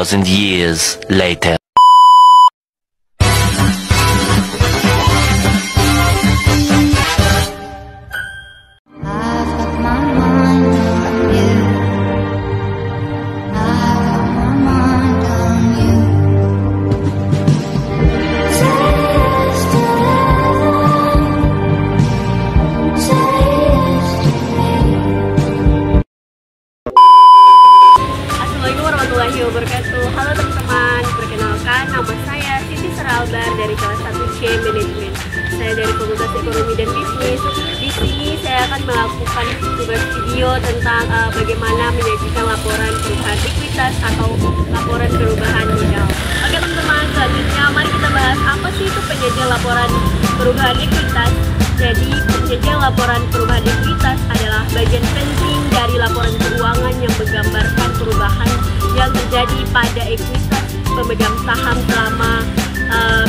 2,000 years later. Wabarakatuh. Halo teman-teman, perkenalkan nama saya Siti Seralbar dari kelas 1C Manajemen. Saya dari Fakultas Ekonomi dan Bisnis. Di sini saya akan melakukan tugas video tentang bagaimana menyajikan laporan perubahan likuiditas atau laporan perubahan modal. Oke teman-teman, selanjutnya mari kita bahas apa sih itu penyajian laporan perubahan likuiditas. Jadi penyajian laporan perubahan likuiditas adalah bagian penting dari laporan keuangan yang menggambarkan perubahan yang terjadi pada ekuitas pemegang saham selama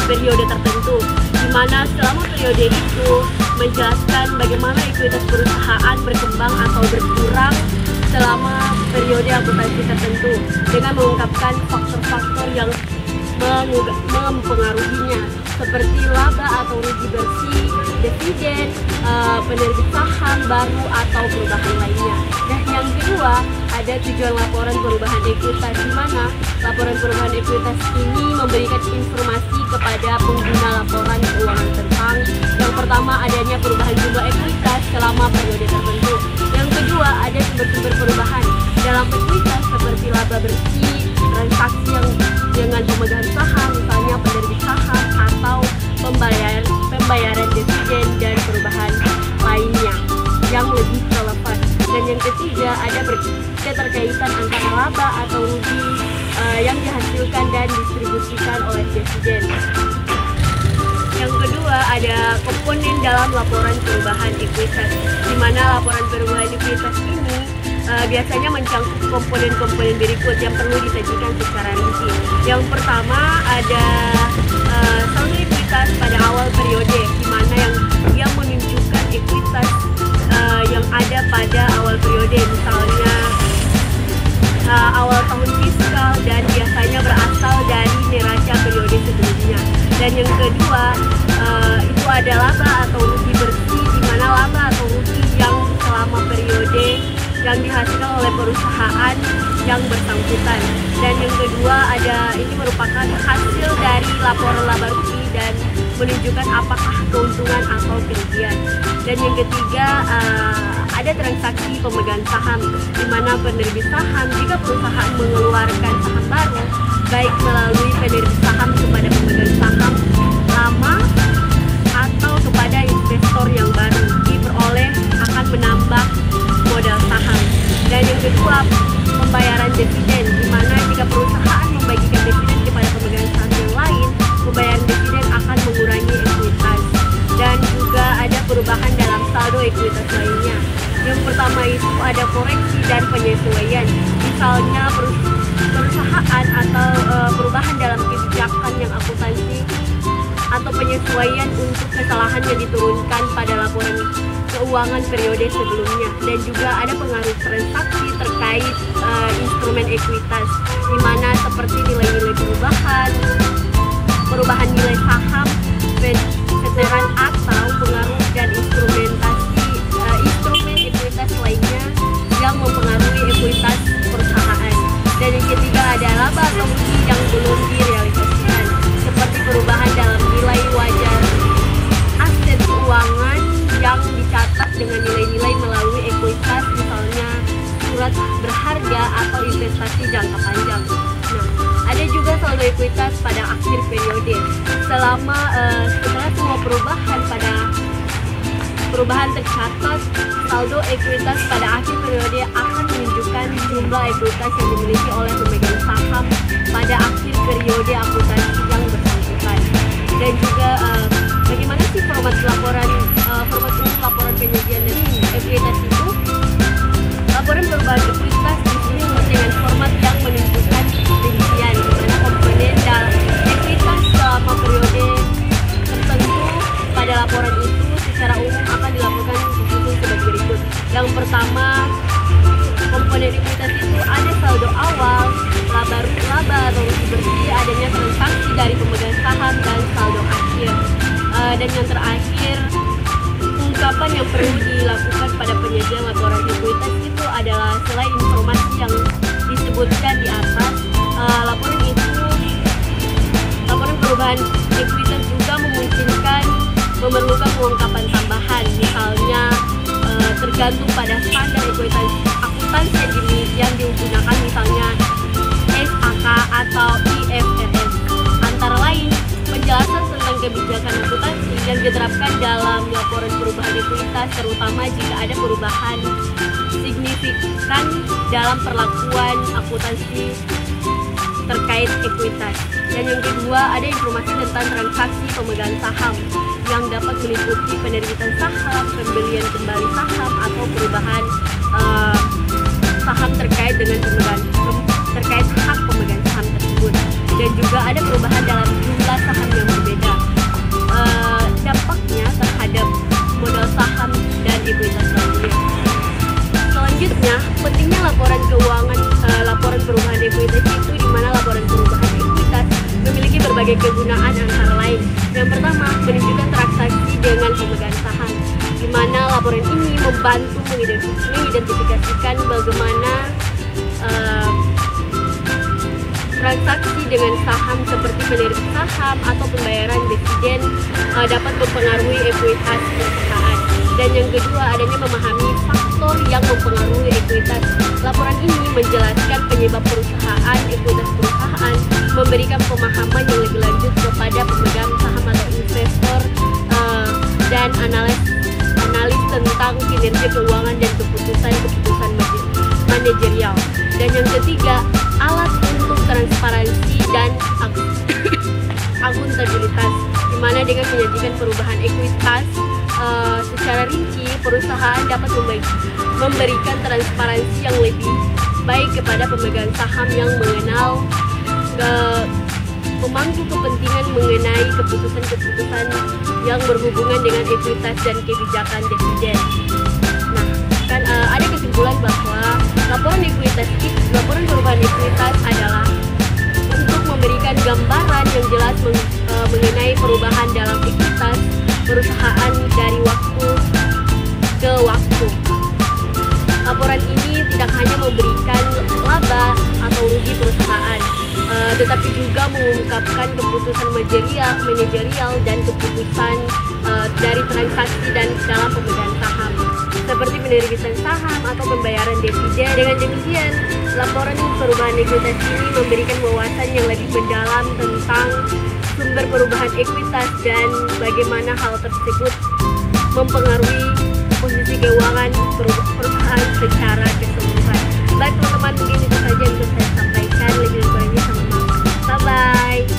periode tertentu, di mana selama periode itu menjelaskan bagaimana ekuitas perusahaan berkembang atau berkurang selama periode akuntansi tertentu dengan mengungkapkan faktor-faktor yang mempengaruhinya seperti laba atau rugi bersih, dividen, penerbit saham baru atau perubahan lainnya. Dan yang kedua, ada tujuan laporan perubahan ekuitas, di mana laporan perubahan ekuitas ini memberikan informasi kepada pengguna laporan keuangan tentang yang pertama adanya perubahan jumlah ekuitas selama periode tertentu. Yang kedua, ada sumber-sumber perubahan dalam ekuitas seperti laba bersih, transaksi yang dengan pemegang saham, misalnya penerbit saham atau pembayaran dividen dan perubahan lainnya yang lebih relevan. Dan yang ketiga, ada keterkaitan antara laba atau rugi yang dihasilkan dan distribusikan oleh dividen. Yang kedua, ada komponen dalam laporan perubahan ekuitas, di mana laporan perubahan ekuitas ini biasanya mencakup komponen-komponen berikut yang perlu disajikan secara rinci. Yang pertama ada saldo ekuitas pada awal periode, di mana yang menunjukkan ekuitas yang ada pada awal periode, misalnya awal tahun fiskal dan biasanya berasal dari neraca periode sebelumnya. Dan yang kedua itu ada laba atau rugi bersih, di mana laba atau rugi yang selama periode yang dihasilkan oleh perusahaan yang bersangkutan. Dan yang kedua ini merupakan hasil dari laporan laba rugi dan menunjukkan apakah keuntungan atau kerugian. Dan yang ketiga ada transaksi pemegang saham, di mana penerbit saham jika perusahaan mengeluarkan saham baru baik melalui penerbit saham kepada pemegang saham lama atau kepada investor yang baru diperoleh akan menambah modal saham. Dan yang kedua, pembayaran dividen, di mana jika perusahaan membagikan dividen kepada pemegang saham yang lain, pembayaran dividen akan mengurangi ekuitas. Dan juga ada perubahan dalam saldo ekuitas lainnya. Yang pertama itu ada koreksi dan penyesuaian, misalnya perusahaan atau perubahan dalam kebijakan yang akuntansi atau penyesuaian untuk kesalahan yang diturunkan pada laporan keuangan periode sebelumnya. Dan juga ada pengaruh transaksi terkait instrumen ekuitas, di mana seperti nilai-nilai perubahan nilai saham, veteran atau pengaruh dan instrumen ekuitas lainnya yang mempengaruhi ekuitas perusahaan. Dan yang ketiga ada laba atau rugi yang belum direalisasikan, seperti perubahan dalam nilai wajar aset keuangan yang dicatat dengan nilai-nilai melalui ekuitas, misalnya surat berharga atau investasi jangka panjang. Nah, ada juga saldo ekuitas pada akhir periode. Setelah semua perubahan tercatat, saldo ekuitas pada akhir periode akan menunjukkan jumlah ekuitas yang dimiliki oleh pemegang saham pada akhir periode akuntansi yang bersangkutan. Dan juga bagaimana sih format untuk laporan penyajian dan ekuitas itu? Laporan perubahan ekuitas disusun dengan format yang menunjukkan rincian di mana komponen dalam ekuitas selama periode tertentu pada laporan itu secara umum akan dilakukan disusun sebagai berikut. Yang pertama, komponen ekuitas itu ada saldo awal, laba yang terakhir, ungkapan yang perlu dilakukan pada penyajian laporan ekuitas itu adalah selain informasi yang disebutkan di atas, laporan perubahan ekuitas juga memungkinkan memerlukan pengungkapan tambahan, misalnya tergantung pada standar ekuitas akuntansi yang digunakan, misalnya SAK atau IFRS. Antara lain, penjelasan tentang kebijakan akuntansi yang diterapkan dalam laporan perubahan ekuitas, terutama jika ada perubahan signifikan dalam perlakuan akuntansi terkait ekuitas. Dan yang kedua, ada informasi tentang transaksi pemegang saham yang dapat meliputi penerbitan saham, pembelian kembali saham, atau perubahan saham terkait hak pemegang saham tersebut. Dan juga ada perubahan dalam jumlah saham yang berbeda. Dampaknya terhadap modal saham dan ekuitas lainnya. Selanjutnya, pentingnya laporan keuangan, laporan perubahan ekuitas itu, di mana laporan perubahan ekuitas memiliki berbagai kegunaan antara lain. Yang pertama, menunjukkan transaksi dengan pemegang saham, di mana laporan ini membantu mengidentifikasikan bagaimana transaksi dengan saham seperti penerima saham atau pembayaran dividen dapat mempengaruhi ekuitas perusahaan. Dan yang kedua, adanya memahami faktor yang mempengaruhi ekuitas. Laporan ini menjelaskan penyebab perusahaan, ekuitas perusahaan, memberikan pemahaman yang lebih lanjut kepada pemegang saham atau investor, dan analis tentang kinerja keuangan dan keputusan manajerial. Dan yang ketiga, alat untuk transparansi dan akuntabilitas, di mana dengan menyajikan perubahan ekuitas secara rinci, perusahaan dapat memberikan transparansi yang lebih baik kepada pemegang saham yang mengenal pemangku kepentingan mengenai keputusan-keputusan yang berhubungan dengan ekuitas dan kebijakan dividen. Nah, kan ada kesimpulan bahwa laporan perubahan ekuitas adalah untuk memberikan gambaran yang jelas mengenai perubahan dalam ekuitas perusahaan dari waktu ke waktu. Laporan ini tidak hanya memberikan laba atau rugi perusahaan, tetapi juga mengungkapkan keputusan manajerial dan keputusan dari transaksi dan dalam pemegang saham, seperti penerbitan saham atau pembayaran dividen. Dengan demikian, laporan perubahan ekuitas ini memberikan wawasan yang lebih mendalam tentang sumber perubahan ekuitas dan bagaimana hal tersebut mempengaruhi posisi keuangan perusahaan secara keseluruhan. Baik teman-teman, mungkin itu saja yang bisa saya sampaikan. Lebih kurangnya sama. Bye-bye.